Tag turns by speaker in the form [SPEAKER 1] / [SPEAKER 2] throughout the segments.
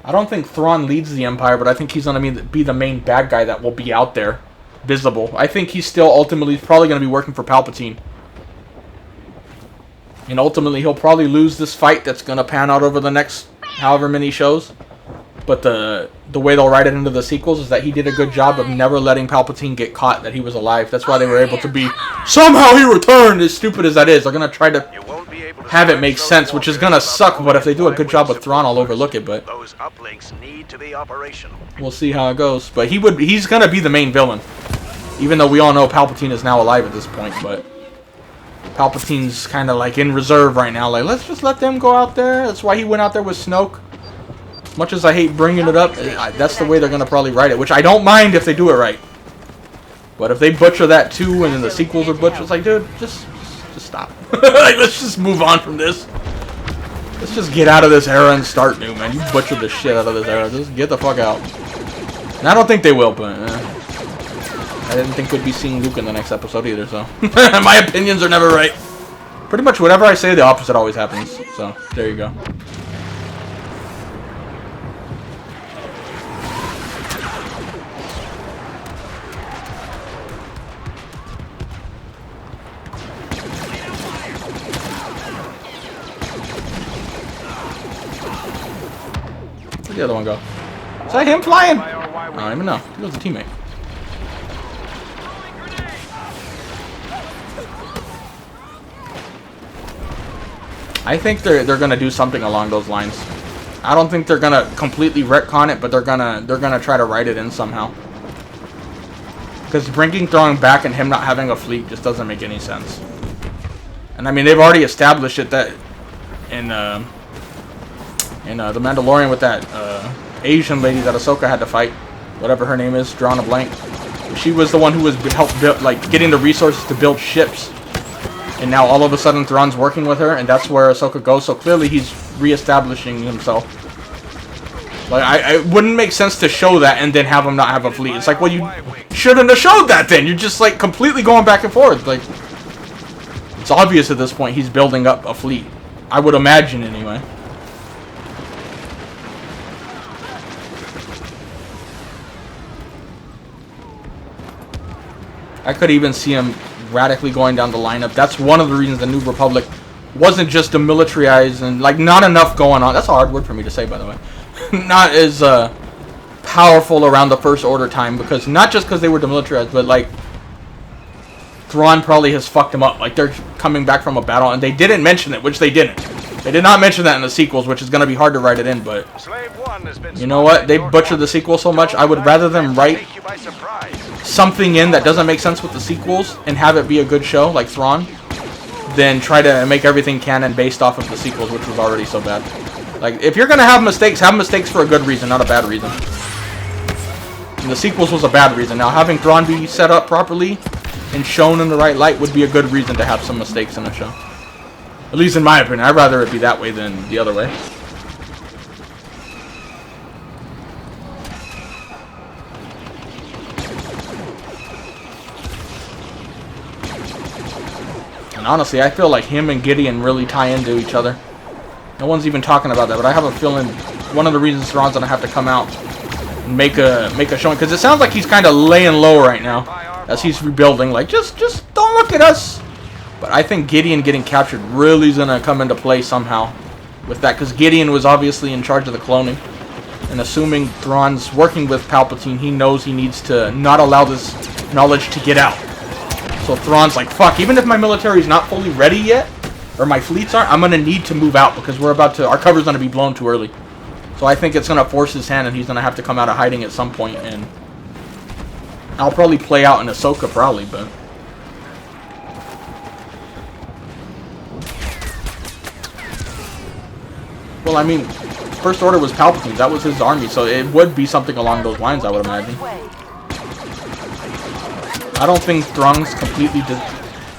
[SPEAKER 1] I don't think Thrawn leads the Empire, but I think he's going to be the main bad guy that will be out there, visible. I think he's still ultimately probably going to be working for Palpatine. And ultimately, he'll probably lose this fight that's going to pan out over the next however many shows. But the way they'll write it into the sequels is that he did a good job of never letting Palpatine get caught that he was alive. That's why they were able to be, somehow he returned, as stupid as that is. They're going to try to have it make sense, which is going to suck, but if they do a good job with Thrawn, I'll overlook it, but we'll see how it goes. But he's going to be the main villain, even though we all know Palpatine is now alive at this point, but Palpatine's kind of like in reserve right now, like, let's just let them go out there. That's why he went out there with Snoke. Much as I hate bringing it up, that's the way they're going to probably write it, which I don't mind if they do it right. But if they butcher that too, and then the sequels are butchered, it's like, dude, just stop. Like, let's just move on from this. Let's just get out of this era and start new, man. You butchered the shit out of this era. Just get the fuck out. And I don't think they will, but I didn't think we'd be seeing Luke in the next episode either, so. My opinions are never right. Pretty much whatever I say, the opposite always happens. So, there you go. Where'd the other one go? Is that him flying? I don't even know. He was a teammate. I think they're gonna do something along those lines. I don't think they're gonna completely retcon it, but they're gonna try to write it in somehow. Because bringing Thrawn back and him not having a fleet just doesn't make any sense. And I mean, they've already established it that in The Mandalorian with that Asian lady that Ahsoka had to fight, whatever her name is, drawing a blank. She was the one who was helped build, like, getting the resources to build ships. And now all of a sudden Thrawn's working with her, and that's where Ahsoka goes. So clearly he's reestablishing himself. Like, it wouldn't make sense to show that and then have him not have a fleet. It's like, well, you shouldn't have showed that then. You're just, like, completely going back and forth. Like, it's obvious at this point he's building up a fleet. I would imagine, anyway. I could even see him radically going down the lineup. That's one of the reasons the New Republic wasn't just demilitarized and, like, not enough going on. That's a hard word for me to say, by the way. Not as powerful around the First Order time, because not just because they were demilitarized, but, like, Thrawn probably has fucked them up. Like, they're coming back from a battle, and they didn't mention it, which they didn't. They did not mention that in the sequels, which is going to be hard to write it in, but you know what? They butchered the sequel so much, I would rather them write something in that doesn't make sense with the sequels and have it be a good show, like Thrawn, than try to make everything canon based off of the sequels, which was already so bad. Like, if you're going to have mistakes for a good reason, not a bad reason. And the sequels was a bad reason. Now, having Thrawn be set up properly and shown in the right light would be a good reason to have some mistakes in the show. At least in my opinion. I'd rather it be that way than the other way. And honestly, I feel like him and Gideon really tie into each other. No one's even talking about that, but I have a feeling one of the reasons Thrawn's gonna have to come out and make a showing, because it sounds like he's kind of laying low right now as he's rebuilding. Like, just don't look at us. But I think Gideon getting captured really is gonna come into play somehow with that, because Gideon was obviously in charge of the cloning, and assuming Thrawn's working with Palpatine, he knows he needs to not allow this knowledge to get out. So Thrawn's like, fuck, even if my military's not fully ready yet, or my fleets aren't, I'm going to need to move out because our cover's going to be blown too early. So I think it's going to force his hand and he's going to have to come out of hiding at some point, and I'll probably play out in Ahsoka probably, but well, I mean, First Order was Palpatine. That was his army, so it would be something along those lines, I would imagine. I don't think Thrawn's completely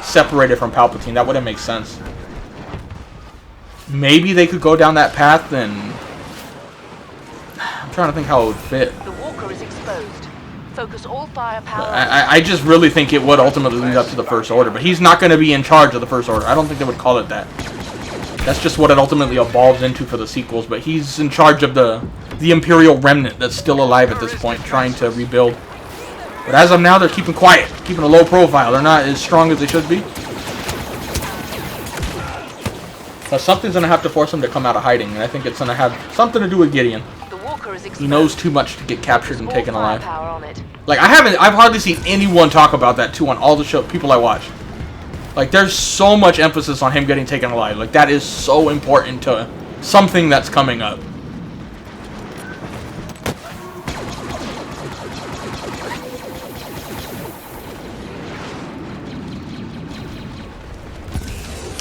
[SPEAKER 1] separated from Palpatine. That wouldn't make sense. Maybe they could go down that path, and I'm trying to think how it would fit.
[SPEAKER 2] The walker is exposed. Focus all firepower.
[SPEAKER 1] I just really think it would ultimately lead up to the First Order, but he's not going to be in charge of the First Order. I don't think they would call it that. That's just what it ultimately evolves into for the sequels, but he's in charge of the imperial remnant that's still alive at this point, trying to rebuild. But as of now, they're keeping quiet, keeping a low profile. They're not as strong as they should be. But something's going to have to force them to come out of hiding, and I think it's going to have something to do with Gideon. He knows too much to get captured and taken alive. Like, I've hardly seen anyone talk about that too on all the people I watch. Like, there's so much emphasis on him getting taken alive. Like, that is so important to something that's coming up.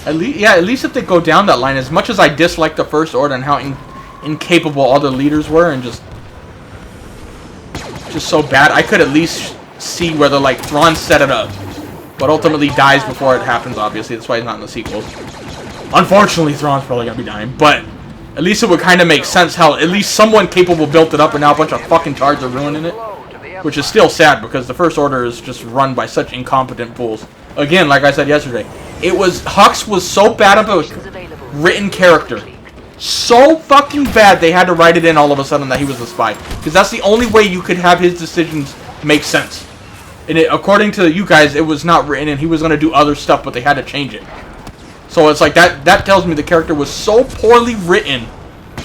[SPEAKER 1] At least if they go down that line, as much as I dislike the First Order and how incapable all the leaders were and just so bad, I could at least see whether, like, Thrawn set it up, but ultimately dies before it happens, obviously. That's why he's not in the sequels. Unfortunately, Thrawn's probably going to be dying, but at least it would kind of make sense how at least someone capable built it up and now a bunch of fucking Tards are ruining it. Which is still sad because the First Order is just run by such incompetent fools. Again, like I said yesterday, Hux was so bad of a written character. So fucking bad they had to write it in all of a sudden that he was a spy. Because that's the only way you could have his decisions make sense. And according to you guys, it was not written and he was going to do other stuff, but they had to change it. So it's like that tells me the character was so poorly written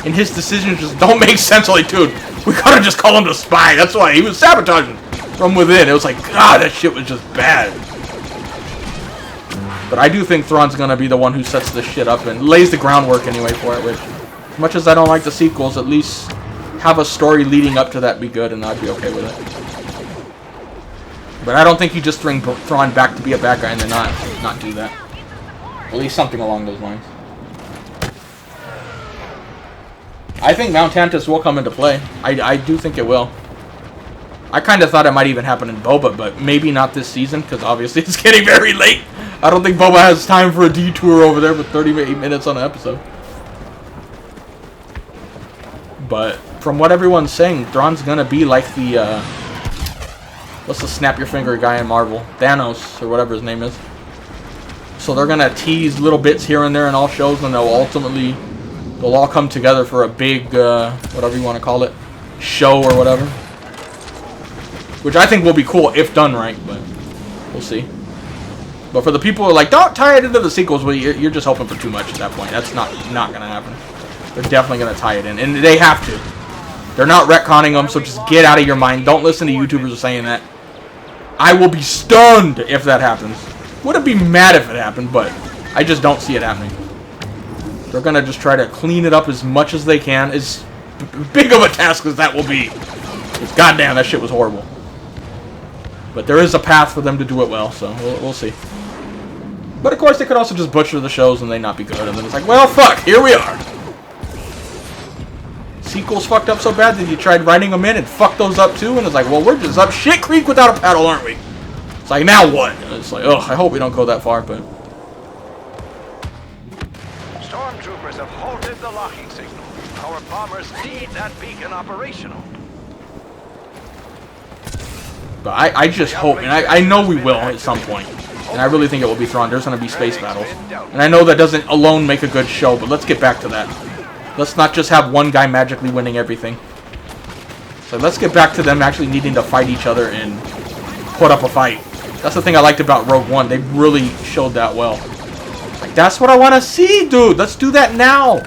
[SPEAKER 1] and his decisions just don't make sense. Like, dude, we gotta just call him the spy. That's why he was sabotaging from within. It was like, God, that shit was just bad. But I do think Thrawn's gonna be the one who sets this shit up and lays the groundwork anyway for it, which, as much as I don't like the sequels, at least have a story leading up to that be good, and I'd be okay with it. But I don't think you just bring Thrawn back to be a bad guy and then not do that. At least something along those lines. I think Mount Tantiss will come into play. I do think it will. I kind of thought it might even happen in Boba, but maybe not this season, because obviously it's getting very late. I don't think Boba has time for a detour over there with 38 minutes on an episode. But from what everyone's saying, Thrawn's gonna be like the what's the snap your finger guy in Marvel? Thanos, or whatever his name is. So they're gonna tease little bits here and there in all shows, and they'll all come together for a big whatever you want to call it, show or whatever. Which I think will be cool if done right, but we'll see. But for the people who are like, don't tie it into the sequels, well, you're just hoping for too much at that point. That's not going to happen. They're definitely going to tie it in. And they have to. They're not retconning them, so just get out of your mind. Don't listen to YouTubers saying that. I will be stunned if that happens. Wouldn't be mad if it happened, but I just don't see it happening. They're going to just try to clean it up as much as they can. As big of a task as that will be. Because goddamn, that shit was horrible. But there is a path for them to do it well, so we'll see. But of course, they could also just butcher the shows and they not be good. And then it's like, well, fuck, here we are. Sequels fucked up so bad that you tried writing them in and fucked those up too. And it's like, well, we're just up shit creek without a paddle, aren't we? It's like, now what? And it's like, ugh, I hope we don't go that far, but...
[SPEAKER 3] Stormtroopers have halted the locking signal. Our bombers need that beacon operational.
[SPEAKER 1] But I just hope, and I know we will at some point. And I really think it will be Thrawn. There's going to be space battles. And I know that doesn't alone make a good show, but let's get back to that. Let's not just have one guy magically winning everything. So let's get back to them actually needing to fight each other and put up a fight. That's the thing I liked about Rogue One. They really showed that well. Like, that's what I want to see, dude. Let's do that now.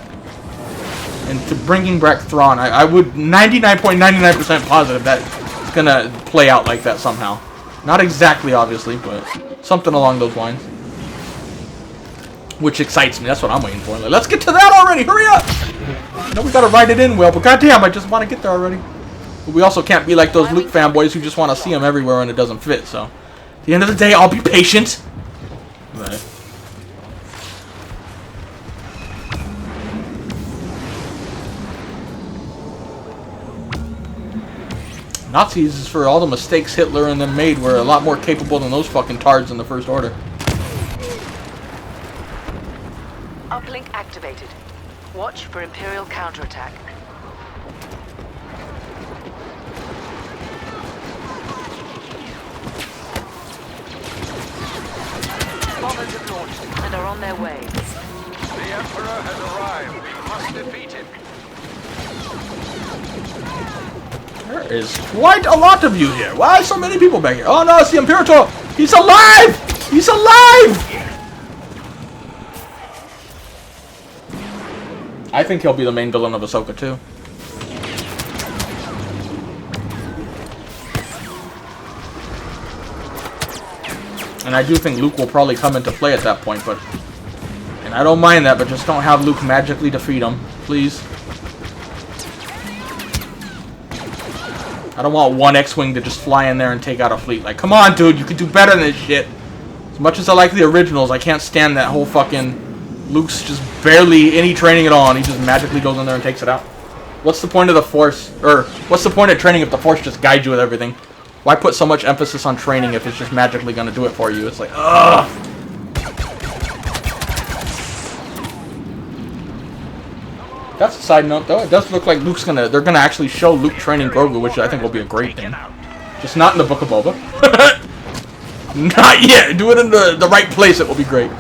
[SPEAKER 1] And to bringing back Thrawn, I would 99.99% positive that it's going to play out like that somehow. Not exactly, obviously, but something along those lines. Which excites me. That's what I'm waiting for. Like, let's get to that already. Hurry up. I know we got to write it in well, but goddamn, I just want to get there already. But we also can't be like those Luke fanboys who just want to see him everywhere and it doesn't fit. So, at the end of the day, I'll be patient. But Nazis is for all the mistakes Hitler and them made were a lot more capable than those fucking tards in the First Order.
[SPEAKER 2] Uplink activated. Watch for Imperial counterattack. Bombers have launched and are on their way.
[SPEAKER 3] The Emperor has arrived. We must defeat him.
[SPEAKER 1] There is quite a lot of you here. Why so many people back here? Oh no, it's the Imperator! He's alive! He's alive! I think he'll be the main villain of Ahsoka too. And I do think Luke will probably come into play at that point, but... And I don't mind that, but just don't have Luke magically defeat him, please. I don't want one X-Wing to just fly in there and take out a fleet. Like, come on, dude, you can do better than this shit. As much as I like the originals, I can't stand that whole fucking... Luke's just barely any training at all, and he just magically goes in there and takes it out. What's the point of the Force? Or, what's the point of training if the Force just guides you with everything? Why put so much emphasis on training if it's just magically gonna do it for you? It's like, ugh! That's a side note, though. It does look like they're gonna actually show Luke training Grogu, which I think will be a great thing. Just not in the Book of Boba. Not yet! Do it in the right place, it will be great.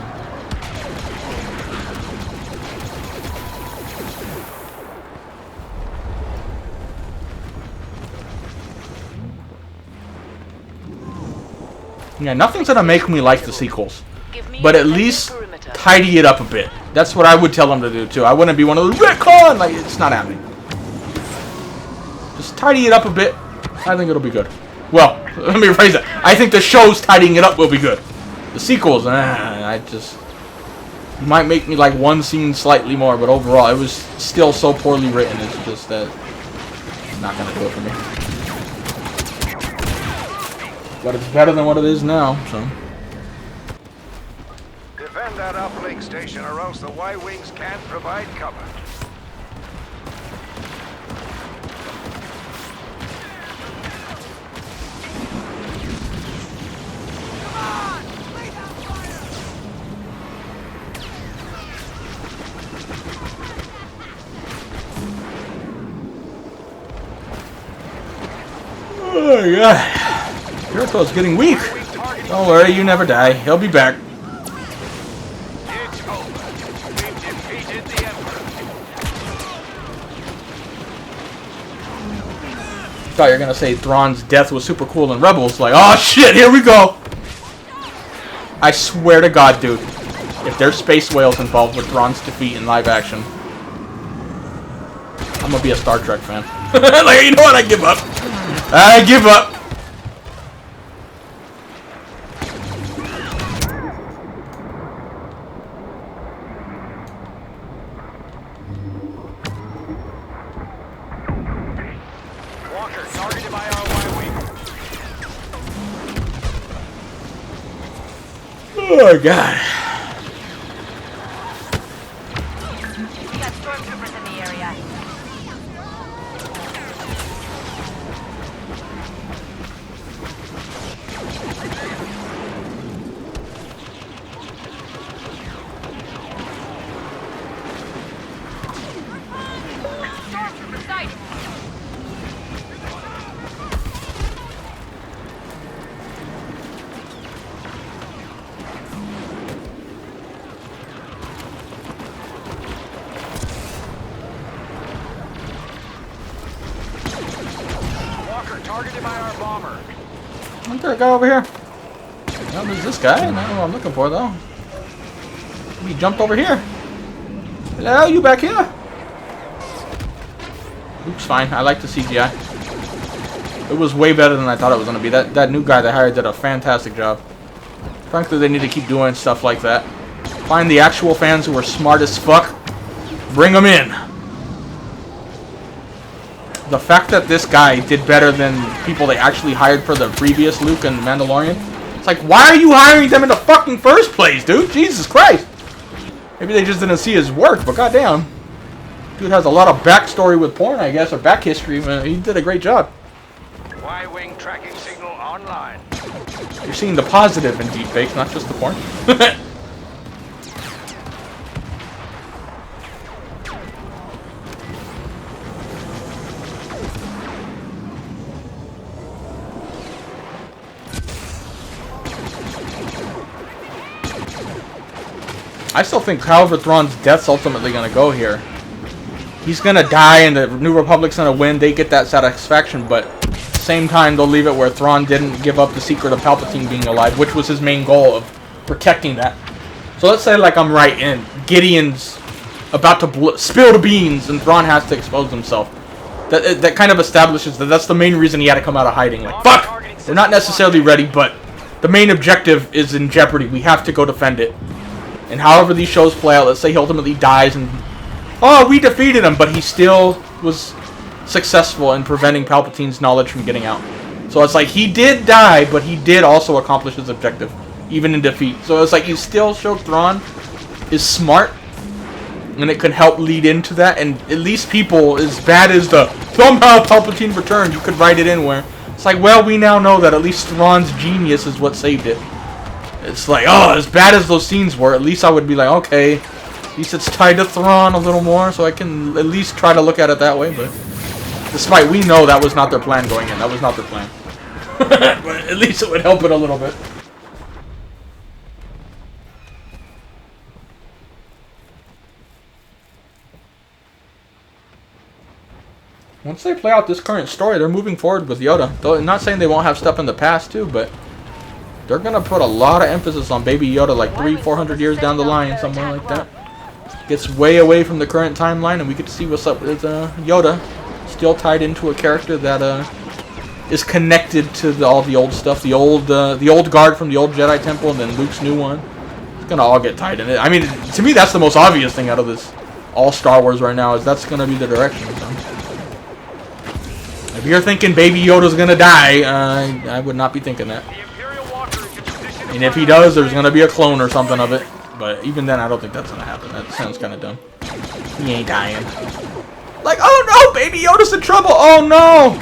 [SPEAKER 1] Yeah, nothing's gonna make me like the sequels, but at least tidy it up a bit. That's what I would tell them to do too. I wouldn't be one of those retcon. Like, it's not happening. Just tidy it up a bit. I think it'll be good. Well, let me rephrase that. I think the shows tidying it up will be good. The sequels, I just... You might make me like one scene slightly more, but overall, it was still so poorly written. It's just that it's not gonna do it for me. But it's better than what it is now, so...
[SPEAKER 3] Defend that uplink station or else the Y-Wings can't provide cover.
[SPEAKER 1] Oh my god. Jericho's getting weak. Don't worry, you never die. He'll be back.
[SPEAKER 3] It's over. We've defeated the Emperor.
[SPEAKER 1] Thought you were gonna say Thrawn's death was super cool in Rebels. Like, oh shit, here we go. I swear to God, dude, if there's space whales involved with Thrawn's defeat in live action, I'm gonna be a Star Trek fan. Like, you know what? I give up. I give up.
[SPEAKER 3] Walker targeted by our Y-Wing.
[SPEAKER 1] Oh god.
[SPEAKER 2] We got stormtroopers in the area. Stormtrooper sighted.
[SPEAKER 3] Walker targeted by our bomber.
[SPEAKER 1] Isn't there a guy over here? No, there's this guy. Not what I'm looking for, though. He jumped over here. Hello, you back here? Oops, fine. I like the CGI. It was way better than I thought it was going to be. That new guy they hired did a fantastic job. Frankly, they need to keep doing stuff like that. Find the actual fans who are smart as fuck. Bring them in. The fact that this guy did better than people they actually hired for the previous Luke and Mandalorian. It's like, why are you hiring them in the fucking first place, dude? Jesus Christ. Maybe they just didn't see his work, but goddamn. Dude has a lot of backstory with porn, I guess, or back history. Man, he did a great job.
[SPEAKER 3] Y-Wing tracking signal online.
[SPEAKER 1] You're seeing the positive in deepfakes, not just the porn. I still think, however, Thrawn's death's ultimately gonna go here. He's gonna die, and the New Republic's gonna win. They get that satisfaction, but at the same time, they'll leave it where Thrawn didn't give up the secret of Palpatine being alive, which was his main goal of protecting that. So let's say, like, I'm right, and Gideon's about to spill the beans, and Thrawn has to expose himself. That kind of establishes that that's the main reason he had to come out of hiding. Like, fuck! We're not necessarily ready, but the main objective is in jeopardy. We have to go defend it. And however these shows play out, let's say he ultimately dies and... Oh, we defeated him, but he still was successful in preventing Palpatine's knowledge from getting out. So it's like, he did die, but he did also accomplish his objective, even in defeat. So it's like, you still show Thrawn is smart, and it could help lead into that, and at least people, as bad as the somehow Palpatine returned, you could write it in where it's like, well, we now know that at least Thrawn's genius is what saved it. It's like, oh, as bad as those scenes were, at least I would be like, okay, at least it's tied to Thrawn a little more, so I can at least try to look at it that way, but despite we know that was not their plan going in, that was not their plan. But at least it would help it a little bit. Once they play out this current story, they're moving forward with Yoda. Though I'm not saying they won't have stuff in the past too, but they're gonna put a lot of emphasis on Baby Yoda, like 300-400 years down the line, somewhere like that. Gets way away from the current timeline, and we get to see what's up with Yoda, still tied into a character that is connected to all the old stuff, the old guard from the old Jedi Temple, and then Luke's new one. It's gonna all get tied in it. I mean, to me, that's the most obvious thing out of this all Star Wars right now, is that's gonna be the direction. So. If you're thinking Baby Yoda's gonna die, I would not be thinking that. And if he does, there's gonna be a clone or something of it. But even then, I don't think that's gonna happen. That sounds kind of dumb. He ain't dying. Like, oh no, Baby Yoda's in trouble. Oh no.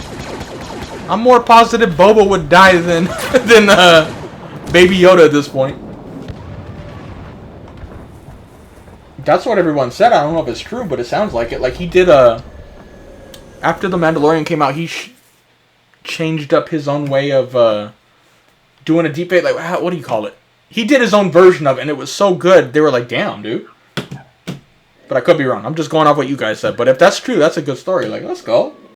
[SPEAKER 1] I'm more positive Boba would die than Baby Yoda at this point. That's what everyone said. I don't know if it's true, but it sounds like it. Like, he did after The Mandalorian came out, he changed up his own way of doing a deep fake. Like, what do you call it? He did his own version of it, and it was so good, they were like, damn, dude. But I could be wrong. I'm just going off what you guys said. But if that's true, that's a good story. Like, let's go.